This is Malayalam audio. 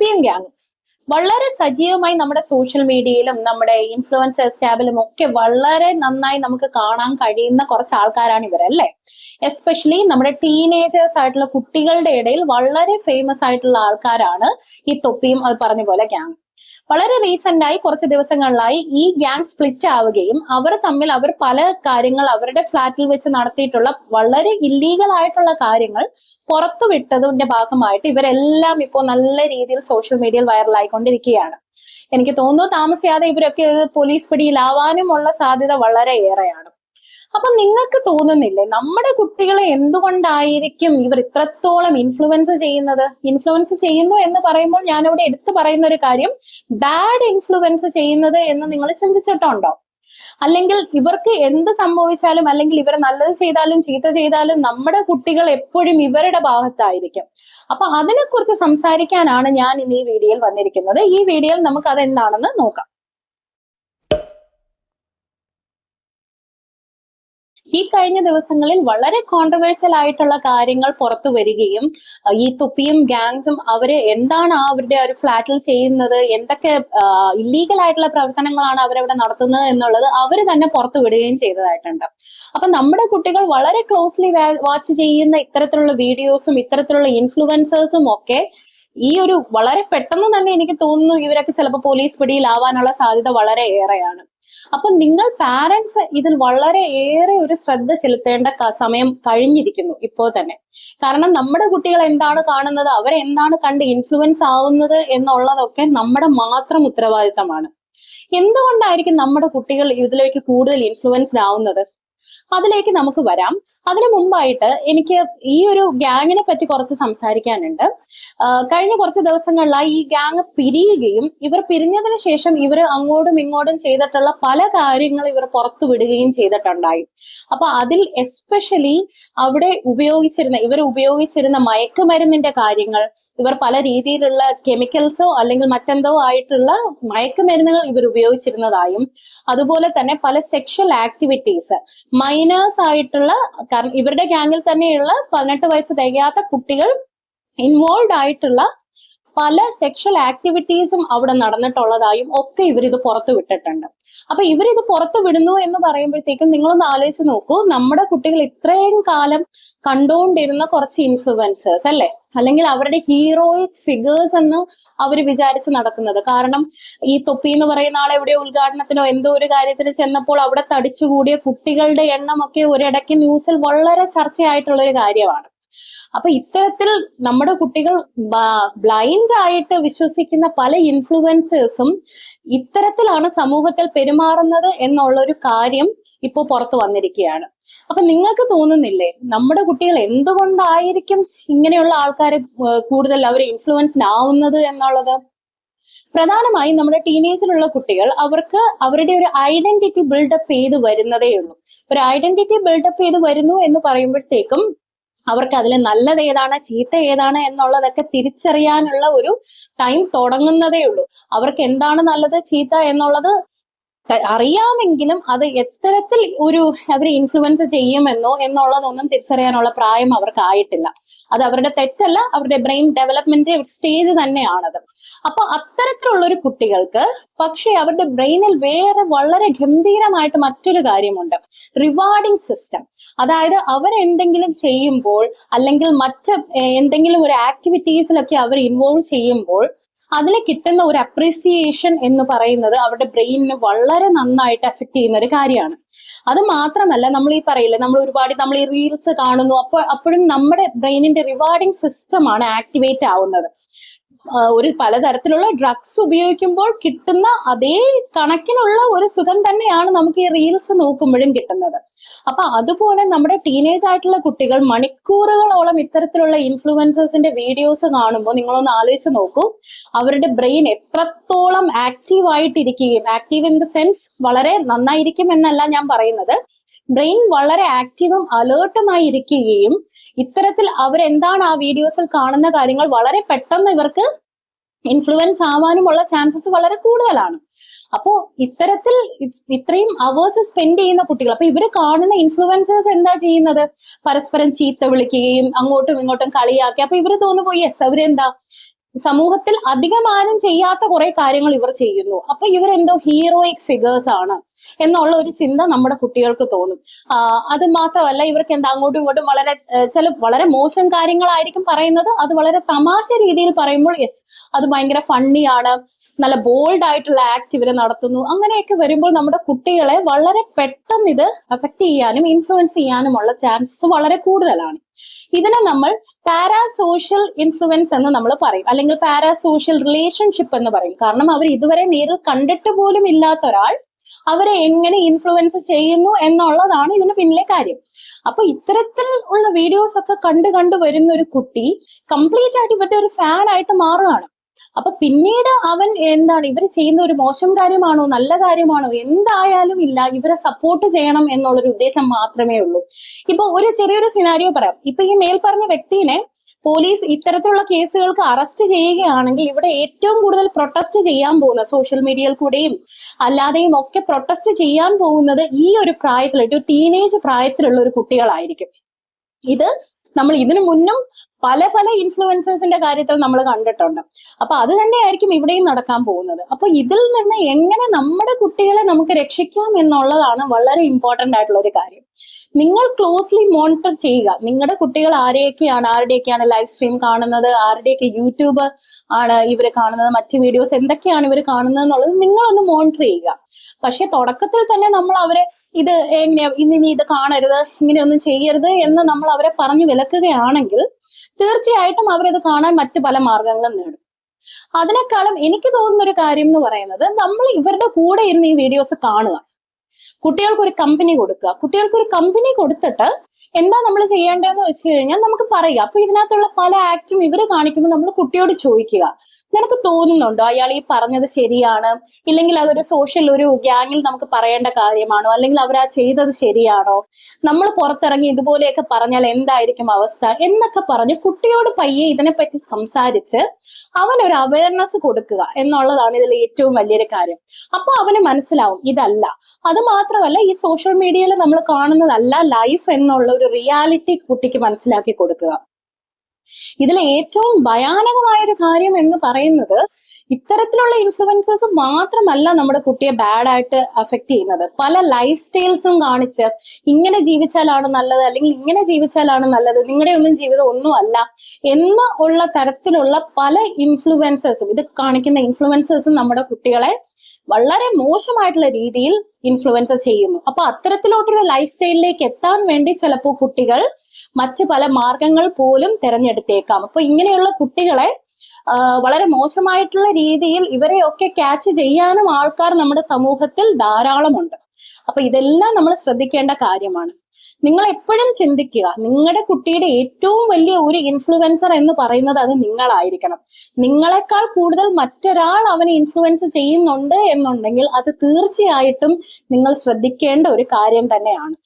തൊപ്പിയും ഗ്യാങ് വളരെ സജീവമായി നമ്മുടെ സോഷ്യൽ മീഡിയയിലും നമ്മുടെ ഇൻഫ്ലുവൻസേഴ്സ് ടാബിലും ഒക്കെ വളരെ നന്നായി നമുക്ക് കാണാൻ കഴിയുന്ന കുറച്ച് ആൾക്കാരാണ് ഇവരല്ലേ. എസ്പെഷ്യലി നമ്മുടെ ടീനേജേഴ്സ് ആയിട്ടുള്ള കുട്ടികളുടെ ഇടയിൽ വളരെ ഫേമസ് ആയിട്ടുള്ള ആൾക്കാരാണ് ഈ തൊപ്പിയും അത് പറഞ്ഞ പോലെ ഗ്യാങ്. വളരെ റീസെന്റ് ആയി കുറച്ച് ദിവസങ്ങളിലായി ഈ ഗ്യാങ് സ്പ്ലിറ്റ് ആവുകയും അവർ പല കാര്യങ്ങൾ അവരുടെ ഫ്ലാറ്റിൽ വെച്ച് നടത്തിയിട്ടുള്ള വളരെ ഇല്ലീഗൽ ആയിട്ടുള്ള കാര്യങ്ങൾ പുറത്തു വിട്ടതിന്റെ ഭാഗമായിട്ട് ഇവരെല്ലാം ഇപ്പോൾ നല്ല രീതിയിൽ സോഷ്യൽ മീഡിയയിൽ വൈറലായിക്കൊണ്ടിരിക്കുകയാണ്. എനിക്ക് തോന്നുന്നു താമസിയാതെ ഇവരൊക്കെ പോലീസ് പിടിയിലാവാനുമുള്ള സാധ്യത വളരെ ഏറെയാണ്. അപ്പൊ നിങ്ങൾക്ക് തോന്നുന്നില്ലേ നമ്മുടെ കുട്ടികളെ എന്തുകൊണ്ടായിരിക്കും ഇവർ ഇത്രത്തോളം ഇൻഫ്ലുവൻസ് ചെയ്യുന്നു എന്ന് പറയുമ്പോൾ ഞാനിവിടെ എടുത്തു പറയുന്ന ഒരു കാര്യം, ബാഡ് ഇൻഫ്ലുവൻസ് ചെയ്യുന്നത് എന്ന് നിങ്ങൾ ചിന്തിച്ചിട്ടുണ്ടോ? അല്ലെങ്കിൽ ഇവർക്ക് എന്ത് സംഭവിച്ചാലും അല്ലെങ്കിൽ ഇവർ നല്ലത് ചെയ്താലും ചീത്ത ചെയ്താലും നമ്മുടെ കുട്ടികൾ എപ്പോഴും ഇവരുടെ ഭാഗത്തായിരിക്കും. അപ്പൊ അതിനെക്കുറിച്ച് സംസാരിക്കാനാണ് ഞാൻ ഇന്ന് ഈ വീഡിയോയിൽ വന്നിരിക്കുന്നത്. ഈ വീഡിയോയിൽ നമുക്ക് അതെന്താണെന്ന് നോക്കാം. ഈ കഴിഞ്ഞ ദിവസങ്ങളിൽ വളരെ കോൺട്രവേഴ്സ്യൽ ആയിട്ടുള്ള കാര്യങ്ങൾ പുറത്തു വരികയും ഈ തൊപ്പിയും ഗ്യാങ്സും അവര് എന്താണ് അവരുടെ ഒരു ഫ്ലാറ്റിൽ ചെയ്യുന്നത്, എന്തൊക്കെ ഇല്ലീഗൽ ആയിട്ടുള്ള പ്രവർത്തനങ്ങളാണ് അവരവിടെ നടത്തുന്നത് എന്നുള്ളത് അവർ തന്നെ പുറത്തു വിടുകയും ചെയ്തതായിട്ടുണ്ട്. അപ്പൊ നമ്മുടെ കുട്ടികൾ വളരെ ക്ലോസ്ലി വാച്ച് ചെയ്യുന്ന ഇത്തരത്തിലുള്ള വീഡിയോസും ഇത്തരത്തിലുള്ള ഇൻഫ്ലുവൻസേഴ്സും ഒക്കെ ഈ ഒരു വളരെ പെട്ടെന്ന് തന്നെ എനിക്ക് തോന്നുന്നു ഇവരൊക്കെ ചിലപ്പോൾ പോലീസ് പിടിയിലാവാനുള്ള സാധ്യത വളരെ ഏറെയാണ്. അപ്പൊ നിങ്ങൾ പാരന്റ്സ് ഇതിൽ വളരെ ഏറെ ഒരു ശ്രദ്ധ ചെലുത്തേണ്ട സമയം കഴിഞ്ഞിരിക്കുന്നു ഇപ്പോൾ തന്നെ. കാരണം നമ്മുടെ കുട്ടികൾ എന്താണ് കാണുന്നത്, അവരെന്താണ് കണ്ട് ഇൻഫ്ലുവൻസ് ആവുന്നത് എന്നുള്ളതൊക്കെ നമ്മുടെ മാത്രം ഉത്തരവാദിത്തമാണ്. എന്തുകൊണ്ടായിരിക്കും നമ്മുടെ കുട്ടികൾ ഇതിലേക്ക് കൂടുതൽ ഇൻഫ്ലുവൻസ്ഡ് ആവുന്നത്? അതിലേക്ക് നമുക്ക് വരാം. അതിനു മുമ്പായിട്ട് എനിക്ക് ഈ ഒരു ഗ്യാങ്ങിനെ പറ്റി കുറച്ച് സംസാരിക്കാനുണ്ട്. കഴിഞ്ഞ കുറച്ച് ദിവസങ്ങളിലായി ഈ ഗ്യാങ് പിരിയുകയും ഇവർ പിരിഞ്ഞതിന് ശേഷം ഇവർ അങ്ങോട്ടും ഇങ്ങോട്ടും ചെയ്തിട്ടുള്ള പല കാര്യങ്ങൾ ഇവർ പുറത്തു വിടുകയും ചെയ്തിട്ടുണ്ടായി. അപ്പൊ അതിൽ എസ്പെഷ്യലി ഇവർ ഉപയോഗിച്ചിരുന്ന മയക്കുമരുന്നിന്റെ കാര്യങ്ങൾ, ഇവർ പല രീതിയിലുള്ള കെമിക്കൽസോ അല്ലെങ്കിൽ മറ്റെന്തോ ആയിട്ടുള്ള മയക്കുമരുന്നുകൾ ഇവർ ഉപയോഗിച്ചിരുന്നതായും, അതുപോലെ തന്നെ പല സെക്ഷൽ ആക്ടിവിറ്റീസ് മൈനേഴ്സ് ആയിട്ടുള്ള, കാരണം ഇവരുടെ ഗ്യാങ്ങിൽ തന്നെയുള്ള 18 വയസ്സ് തികയാത്ത കുട്ടികൾ ഇൻവോൾവ് ആയിട്ടുള്ള പല സെക്ഷൽ ആക്ടിവിറ്റീസും അവിടെ നടന്നിട്ടുള്ളതായും ഒക്കെ ഇവരിത് പുറത്തു വിട്ടിട്ടുണ്ട്. അപ്പൊ ഇവരിത് പുറത്തു വിടുന്നു എന്ന് പറയുമ്പോഴത്തേക്കും നിങ്ങളൊന്ന് ആലോചിച്ച് നോക്കൂ, നമ്മുടെ കുട്ടികൾ ഇത്രയും കാലം കണ്ടുകൊണ്ടിരുന്ന കുറച്ച് ഇൻഫ്ലുവൻസേഴ്സ് അല്ലെ, അല്ലെങ്കിൽ അവരുടെ ഹീറോയിക് ഫിഗേഴ്സ് എന്ന് അവർ വിചാരിച്ച് നടക്കുന്നത്. കാരണം ഈ തൊപ്പി എന്ന് പറയുന്ന ആളെ എവിടെയോ ഉദ്ഘാടനത്തിനോ എന്തോ ഒരു കാര്യത്തിന് ചെന്നപ്പോൾ അവിടെ തടിച്ചുകൂടിയ കുട്ടികളുടെ എണ്ണമൊക്കെ ഒരിടയ്ക്ക് ന്യൂസിൽ വളരെ ചർച്ചയായിട്ടുള്ള ഒരു കാര്യമാണ്. അപ്പൊ ഇത്തരത്തിൽ നമ്മുടെ കുട്ടികൾ ബ്ലൈൻഡ് ആയിട്ട് വിശ്വസിക്കുന്ന പല ഇൻഫ്ലുവൻസേഴ്സും ഇത്തരത്തിലാണ് സമൂഹത്തിൽ പെരുമാറുന്നത് എന്നുള്ള ഒരു കാര്യം ഇപ്പോ പുറത്തു വന്നിരിക്കുകയാണ്. അപ്പൊ നിങ്ങൾക്ക് തോന്നുന്നില്ലേ നമ്മുടെ കുട്ടികൾ എന്തുകൊണ്ടായിരിക്കും ഇങ്ങനെയുള്ള ആൾക്കാരെ കൂടുതൽ അവർ ഇൻഫ്ലുവൻസ്ഡ് ആവുന്നത് എന്നുള്ളത്? പ്രധാനമായും നമ്മുടെ ടീനേജിലുള്ള കുട്ടികൾ അവർക്ക് അവരുടെ ഒരു ഐഡന്റിറ്റി ബിൽഡപ്പ് ചെയ്ത് വരുന്നതേ ഉള്ളൂ. ഒരു ഐഡന്റിറ്റി ബിൽഡപ്പ് ചെയ്ത് വരുന്നു എന്ന് പറയുമ്പോഴത്തേക്കും അവർക്ക് അതിൽ നല്ലത് ഏതാണ് ചീത്ത ഏതാണ് എന്നുള്ളതൊക്കെ തിരിച്ചറിയാനുള്ള ഒരു ടൈം തുടങ്ങുന്നതേ ഉള്ളൂ. അവർക്ക് എന്താണ് നല്ലത് ചീത്ത എന്നുള്ളത് അറിയാമെങ്കിലും അത് എത്തരത്തിൽ അവരെ ഇൻഫ്ലുവൻസ് ചെയ്യുമെന്നോ എന്നുള്ളതൊന്നും തിരിച്ചറിയാനുള്ള പ്രായം അവർക്ക് ആയിട്ടില്ല. അത് അവരുടെ തെറ്റല്ല, അവരുടെ ബ്രെയിൻ ഡെവലപ്മെന്റ് സ്റ്റേജ് തന്നെയാണത്. അപ്പൊ അത്തരത്തിലുള്ള ഒരു കുട്ടികൾക്ക് പക്ഷെ അവരുടെ ബ്രെയിനിൽ വേറെ വളരെ ഗംഭീരമായിട്ട് മറ്റൊരു കാര്യമുണ്ട്, റിവാർഡിങ് സിസ്റ്റം. അതായത് അവരെന്തെങ്കിലും ചെയ്യുമ്പോൾ അല്ലെങ്കിൽ എന്തെങ്കിലും ഒരു ആക്ടിവിറ്റീസിലൊക്കെ അവർ ഇൻവോൾവ് ചെയ്യുമ്പോൾ അതിന് കിട്ടുന്ന ഒരു അപ്രീസിയേഷൻ എന്ന് പറയുന്നത് അവരുടെ ബ്രെയിനിന് വളരെ നന്നായിട്ട് എഫക്ട് ചെയ്യുന്ന ഒരു കാര്യമാണ്. അത് മാത്രമല്ല, നമ്മൾ ഈ റീൽസ് കാണുന്നു, അപ്പോഴും നമ്മുടെ ബ്രെയിനിന്റെ റിവാർഡിങ് സിസ്റ്റം ആണ് ആക്ടിവേറ്റ് ആവുന്നത്. ഒരു പലതരത്തിലുള്ള ഡ്രഗ്സ് ഉപയോഗിക്കുമ്പോൾ കിട്ടുന്ന അതേ കണക്കിനുള്ള ഒരു സുഖം തന്നെയാണ് നമുക്ക് ഈ റീൽസ് നോക്കുമ്പോഴും കിട്ടുന്നത്. അപ്പൊ അതുപോലെ നമ്മുടെ ടീനേജ് ആയിട്ടുള്ള കുട്ടികൾ മണിക്കൂറുകളോളം ഇത്തരത്തിലുള്ള ഇൻഫ്ലുവൻസേഴ്സിന്റെ വീഡിയോസ് കാണുമ്പോൾ നിങ്ങളൊന്ന് ആലോചിച്ച് നോക്കൂ, അവരുടെ ബ്രെയിൻ എത്രത്തോളം ആക്റ്റീവ് ആയിട്ടിരിക്കുകയും, ആക്റ്റീവ് ഇൻ ദ സെൻസ് വളരെ നന്നായിരിക്കും എന്നല്ല ഞാൻ പറയുന്നത്, ബ്രെയിൻ വളരെ ആക്റ്റീവും അലേർട്ടുമായി ഇരിക്കുകയും ഇത്തരത്തിൽ അവരെന്താണ് ആ വീഡിയോസിൽ കാണുന്ന കാര്യങ്ങൾ വളരെ പെട്ടെന്ന് ഇവർക്ക് ഇൻഫ്ലുവൻസ് ആവാനുമുള്ള ചാൻസസ് വളരെ കൂടുതലാണ്. അപ്പോ ഇത്തരത്തിൽ ഇത്രയും അവേഴ്സ് സ്പെൻഡ് ചെയ്യുന്ന കുട്ടികൾ, അപ്പൊ ഇവര് കാണുന്ന ഇൻഫ്ലുവൻസേഴ്സ് എന്താ ചെയ്യുന്നത്? പരസ്പരം ചീത്ത വിളിക്കുകയും അങ്ങോട്ടും ഇങ്ങോട്ടും കളിയാക്കി. അപ്പൊ ഇവര് തോന്നുന്നു യെസ് അവരെന്താ സമൂഹത്തിൽ അധികമാരും ചെയ്യാത്ത കുറെ കാര്യങ്ങൾ ഇവർ ചെയ്യുന്നു. അപ്പൊ ഇവരെന്തോ ഹീറോയിക് ഫിഗേഴ്സ് ആണ് എന്നുള്ള ഒരു ചിന്ത നമ്മുടെ കുട്ടികൾക്ക് തോന്നും. അത് മാത്രമല്ല, ഇവർക്ക് എന്താ അങ്ങോട്ടും ഇങ്ങോട്ടും ചില വളരെ മോശം കാര്യങ്ങളായിരിക്കും പറയുന്നത്. അത് വളരെ തമാശ രീതിയിൽ പറയുമ്പോൾ യെസ്, അത് ഭയങ്കര ഫണ്ണിയാണ്, നല്ല ബോൾഡ് ആയിട്ടുള്ള ആക്ട് ഇവര് നടത്തുന്നു. അങ്ങനെയൊക്കെ വരുമ്പോൾ നമ്മുടെ കുട്ടികളെ വളരെ പെട്ടെന്ന് ഇത് അഫക്ട് ചെയ്യാനും ഇൻഫ്ലുവൻസ് ചെയ്യാനുമുള്ള ചാൻസസ് വളരെ കൂടുതലാണ്. ഇതിനെ നമ്മൾ പാരാസോഷ്യൽ ഇൻഫ്ലുവൻസ് എന്ന് നമ്മൾ പറയും, അല്ലെങ്കിൽ പാരാസോഷ്യൽ റിലേഷൻഷിപ്പ് എന്ന് പറയും. കാരണം അവർ ഇതുവരെ നേരിൽ കണ്ടിട്ട് പോലും ഇല്ലാത്ത ഒരാൾ അവരെ എങ്ങനെ ഇൻഫ്ലുവൻസ് ചെയ്യുന്നു എന്നുള്ളതാണ് ഇതിന് പിന്നിലെ കാര്യം. അപ്പൊ ഇത്തരത്തിൽ ഉള്ള വീഡിയോസ് ഒക്കെ കണ്ടു വരുന്ന ഒരു കുട്ടി കംപ്ലീറ്റ് ആയിട്ട് ഇവരുടെ ഒരു ഫാൻ ആയിട്ട് മാറുകയാണ്. അപ്പൊ പിന്നീട് അവൻ എന്താണ് ഇവർ ചെയ്യുന്ന ഒരു മോശം കാര്യമാണോ നല്ല കാര്യമാണോ എന്തായാലും ഇല്ല, ഇവരെ സപ്പോർട്ട് ചെയ്യണം എന്നുള്ളൊരു ഉദ്ദേശം മാത്രമേ ഉള്ളൂ. ഇപ്പൊ ഒരു ചെറിയൊരു സിനാരിയോ പറയാം. ഇപ്പൊ ഈ മേൽപ്പറഞ്ഞ വ്യക്തിനെ പോലീസ് ഇത്തരത്തിലുള്ള കേസുകൾക്ക് അറസ്റ്റ് ചെയ്യുകയാണെങ്കിൽ ഇവിടെ ഏറ്റവും കൂടുതൽ പ്രൊട്ടസ്റ്റ് ചെയ്യാൻ പോകുന്ന സോഷ്യൽ മീഡിയയിൽ കൂടെയും അല്ലാതെയും ഒക്കെ പ്രൊട്ടസ്റ്റ് ചെയ്യാൻ പോകുന്നത് ഈ ഒരു പ്രായത്തിൽ, ഒരു ടീനേജ് പ്രായത്തിലുള്ള ഒരു കുട്ടികളായിരിക്കും. ഇത് നമ്മൾ ഇതിനു മുന്നും പല ഇൻഫ്ലുവൻസേഴ്സിന്റെ കാര്യത്തിൽ നമ്മൾ കണ്ടിട്ടുണ്ട്. അപ്പൊ അത് തന്നെയായിരിക്കും ഇവിടെയും നടക്കാൻ പോകുന്നത്. അപ്പൊ ഇതിൽ നിന്ന് എങ്ങനെ നമ്മുടെ കുട്ടികളെ നമുക്ക് രക്ഷിക്കാം എന്നുള്ളതാണ് വളരെ ഇമ്പോർട്ടന്റ് ആയിട്ടുള്ള ഒരു കാര്യം. നിങ്ങൾ ക്ലോസ്ലി മോണിറ്റർ ചെയ്യുക. നിങ്ങളുടെ കുട്ടികൾ ആരുടെയൊക്കെയാണ് ലൈവ് സ്ട്രീം കാണുന്നത്, ആരുടെയൊക്കെ യൂട്യൂബ് ആണ് ഇവർ കാണുന്നത്, മറ്റു വീഡിയോസ് എന്തൊക്കെയാണ് ഇവർ കാണുന്നത് എന്നുള്ളത് നിങ്ങളൊന്ന് മോണിറ്റർ ചെയ്യുക. പക്ഷെ തുടക്കത്തിൽ തന്നെ നമ്മൾ അവരെ ഇത് എങ്ങനെയാ ഇനി ഇത് കാണരുത്, ഇങ്ങനെയൊന്നും ചെയ്യരുത് എന്ന് നമ്മൾ അവരെ പറഞ്ഞു വിലക്കുകയാണെങ്കിൽ തീർച്ചയായിട്ടും അവരിത് കാണാൻ മറ്റു പല മാർഗങ്ങളും നേടും. അതിനേക്കാളും എനിക്ക് തോന്നുന്ന ഒരു കാര്യം എന്ന് പറയുന്നത്, നമ്മൾ ഇവരുടെ കൂടെ ഇരുന്ന് ഈ വീഡിയോസ് കാണുക, കുട്ടികൾക്ക് ഒരു കമ്പനി കൊടുക്കുക. കുട്ടികൾക്ക് ഒരു കമ്പനി കൊടുത്തിട്ട് എന്താ നമ്മൾ ചെയ്യേണ്ടതെന്ന് വെച്ച് കഴിഞ്ഞാൽ നമുക്ക് പറയാം. അപ്പൊ ഇതിനകത്തുള്ള പല ആക്റ്റും ഇവര് കാണിക്കുമ്പോൾ നമ്മൾ കുട്ടിയോട് ചോദിക്കുക, നിനക്ക് തോന്നുന്നുണ്ടോ അയാൾ ഈ പറഞ്ഞത് ശരിയാണ്, ഇല്ലെങ്കിൽ അതൊരു സോഷ്യൽ ഒരു ഗ്യാങ്ങിൽ നമുക്ക് പറയേണ്ട കാര്യമാണോ, അല്ലെങ്കിൽ അവർ ആ ചെയ്തത് ശരിയാണോ, നമ്മൾ പുറത്തിറങ്ങി ഇതുപോലെയൊക്കെ പറഞ്ഞാൽ എന്തായിരിക്കും അവസ്ഥ എന്നൊക്കെ പറഞ്ഞ് കുട്ടിയോട് പയ്യെ ഇതിനെപ്പറ്റി സംസാരിച്ച് അവനൊരു അവയർനെസ് കൊടുക്കുക എന്നുള്ളതാണ് ഇതിൽ ഏറ്റവും വലിയൊരു കാര്യം. അപ്പൊ അവന് മനസ്സിലാവും ഇതല്ല. അത് മാത്രമല്ല, ഈ സോഷ്യൽ മീഡിയയിൽ നമ്മൾ കാണുന്നതല്ല ലൈഫ് എന്നുള്ള ഒരു റിയാലിറ്റി കുട്ടിക്ക് മനസ്സിലാക്കി കൊടുക്കുക. ഇതിൽ ഏറ്റവും ഭയാനകമായ ഒരു കാര്യം എന്ന് പറയുന്നത്, ഇത്തരത്തിലുള്ള ഇൻഫ്ലുവൻസേഴ്സ് മാത്രമല്ല നമ്മുടെ കുട്ടിയെ ബാഡ് ആയിട്ട് അഫക്ട് ചെയ്യുന്നത്. പല ലൈഫ് സ്റ്റൈൽസും കാണിച്ച് ഇങ്ങനെ ജീവിച്ചാലാണ് നല്ലത്, അല്ലെങ്കിൽ ഇങ്ങനെ ജീവിച്ചാലാണ് നല്ലത്, നിങ്ങളുടെ ഒന്നും ജീവിതം ഒന്നും അല്ല എന്ന് ഉള്ള തരത്തിലുള്ള പല ഇൻഫ്ലുവൻസേഴ്സും, ഇത് കാണിക്കുന്ന ഇൻഫ്ലുവൻസേഴ്സും നമ്മുടെ കുട്ടികളെ വളരെ മോശമായിട്ടുള്ള രീതിയിൽ ഇൻഫ്ലുവൻസ് ചെയ്യുന്നു. അപ്പൊ അത്തരത്തിലോട്ടൊരു ലൈഫ് സ്റ്റൈലിലേക്ക് എത്താൻ വേണ്ടി ചിലപ്പോൾ കുട്ടികൾ മറ്റു പല മാർഗങ്ങൾ പോലും തിരഞ്ഞെടുത്തേക്കാം. അപ്പൊ ഇങ്ങനെയുള്ള കുട്ടികളെ വളരെ മോശമായിട്ടുള്ള രീതിയിൽ ഇവരെയൊക്കെ ക്യാച്ച് ചെയ്യാനും ആൾക്കാർ നമ്മുടെ സമൂഹത്തിൽ ധാരാളമുണ്ട്. അപ്പൊ ഇതെല്ലാം നമ്മൾ ശ്രദ്ധിക്കേണ്ട കാര്യമാണ്. നിങ്ങൾ എപ്പോഴും ചിന്തിക്കുക, നിങ്ങളുടെ കുട്ടിയുടെ ഏറ്റവും വലിയ ഒരു ഇൻഫ്ലുവൻസർ എന്ന് പറയുന്നത് അത് നിങ്ങളായിരിക്കണം. നിങ്ങളെക്കാൾ കൂടുതൽ മറ്റൊരാൾ അവനെ ഇൻഫ്ലുവൻസ് ചെയ്യുന്നുണ്ട് എന്നുണ്ടെങ്കിൽ അത് തീർച്ചയായിട്ടും നിങ്ങൾ ശ്രദ്ധിക്കേണ്ട ഒരു കാര്യം തന്നെയാണ്.